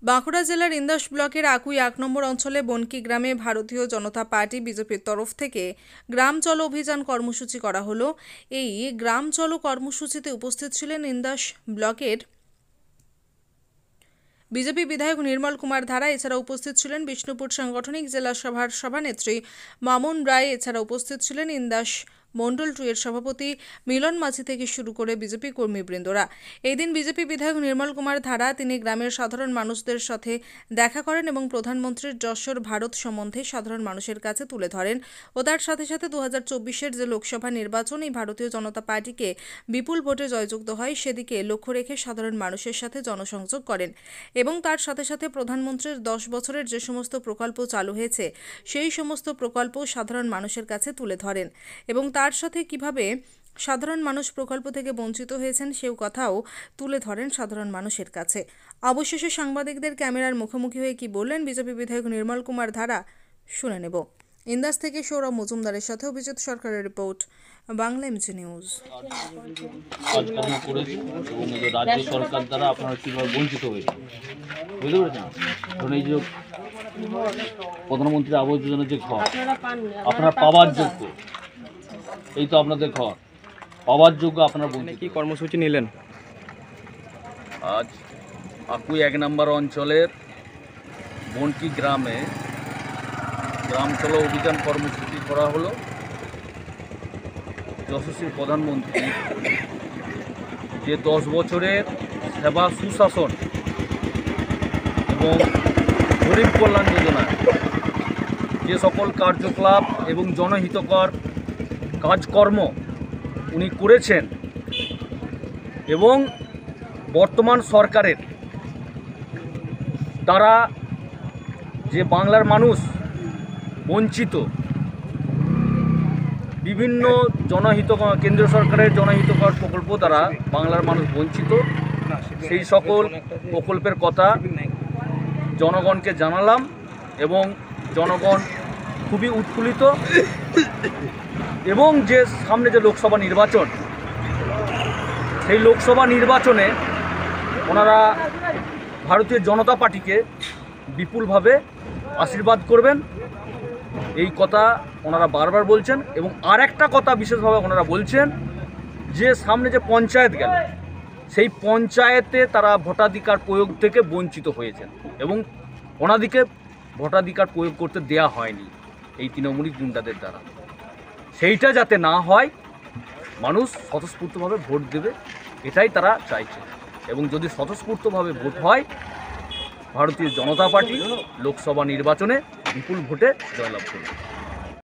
বাঁকুড়া জেলার ইন্দাস ব্লকের আকুই 1 নম্বর অঞ্চলে বনকি গ্রামে ভারতীয় জনতা পার্টি বিজেপির তরফ থেকে গ্রাম চলো অভিযান কর্মসূচি করা হলো। এই গ্রাম চলো কর্মসূচিতে উপস্থিত ছিলেন ইন্দাস ব্লকের বিজেপি বিধায়ক নির্মল কুমার ধারা। এছাড়া উপস্থিত ছিলেন বিষ্ণুপুর সাংগঠনিক জেলা সভার সভানেত্রী মামুন রায়। এছাড়া উপস্থিত ছিলেন ইন্দাস মন্ডল 2 এর সভাপতি মিলন মাঝি থেকে শুরু করে বিজেপি কর্মীবৃন্দরা। এই দিন বিজেপি বিধায়ক নির্মল কুমার ধারা তিনি গ্রামের সাধারণ মানুষদের সাথে দেখা করেন এবং প্রধানমন্ত্রীর যশোর ভারত সম্বন্ধে সাধারণ মানুষের কাছে তুলে ধরেন ও তার সাথে সাথে 2024-এর যে লোকসভা নির্বাচন এই ভারতীয় জনতা পার্টিকে বিপুল ভোটে জয়যুক্ত হয় সেদিকে লক্ষ্য রেখে সাধারণ মানুষের সাথে জনসংযোগ করেন এবং তার সাথে সাথে প্রধানমন্ত্রীর 10 বছরের যে সমস্ত প্রকল্প চালু হয়েছে সেই সমস্ত প্রকল্প সাধারণ মানুষের কাছে তুলে ধরেন এবং তার সাথে কিভাবে সাধারণ মানুষ প্রকল্প থেকে বঞ্চিত হয়েছেন সেই কথাও তুলে ধরেন সাধারণ মানুষের কাছে। অবশেষে সাংবাদিকদের ক্যামেরার মুখোমুখি হয়ে কি বললেন বিজেপি বিধায়ক নির্মল কুমার ধারা শুনে নেব। ইন্দাস থেকে সৌরভ মজুমদারের সাথে অভিজিৎ সরকারের রিপোর্ট, বাংলা এমজি নিউজ। কাজকর্ম করেছে এবং রাজ্য সরকার দ্বারা আপনারা কীভাবে বঞ্চিত হয়েছে বুঝতে পেরেছেন। কারণ এই যে প্রধানমন্ত্রী আবাস যোজনার যে ঘর আপনারা পাওয়ার যোগ্য, এই তো আপনাদের ঘর পাওয়ার যোগ্য, আপনারা বঞ্চিত। কি কর্মসূচি নিলেন? আজ আকুই 1 নম্বর অঞ্চলের বনকি গ্রামে গ্রাম চলো অভিযান কর্মসূচি করা হলো। যশস্বী প্রধানমন্ত্রী যে 10 বছরের সেবা সুশাসন এবং গরিব কল্যাণ যোজনা যে সকল কার্যকলাপ এবং জনহিতকর কাজকর্ম উনি করেছেন এবং বর্তমান সরকারের দ্বারা যে বাংলার মানুষ বঞ্চিত, বিভিন্ন জনহিতকর কেন্দ্রীয় সরকারের জনহিতকর প্রকল্প দ্বারা বাংলার মানুষ বঞ্চিত, সেই সকল প্রকল্পের কথা জনগণকে জানালাম এবং জনগণ খুবই উৎফুল্লিত। এবং যে সামনে যে লোকসভা নির্বাচন, সেই লোকসভা নির্বাচনে ওনারা ভারতীয় জনতা পার্টিকে বিপুলভাবে আশীর্বাদ করবেন, এই কথা ওনারা বারবার বলছেন। এবং আর একটা কথা বিশেষভাবে ওনারা বলছেন যে সামনে যে পঞ্চায়েত গেল সেই পঞ্চায়েতে তারা ভোটাধিকার প্রয়োগ থেকে বঞ্চিত হয়েছেন এবং ওনাদিকে ভোটাধিকার প্রয়োগ করতে দেয়া হয়নি এই তৃণমূলী গুন্ডাদের দ্বারা। সেইটা যাতে না হয়, মানুষ স্বতঃস্ফূর্তভাবে ভোট দেবে, এটাই তারা চাইছে। এবং যদি স্বতঃস্ফূর্তভাবে ভোট হয়, ভারতীয় জনতা পার্টি লোকসভা নির্বাচনে বিপুল ভোটে জয়লাভ করবে।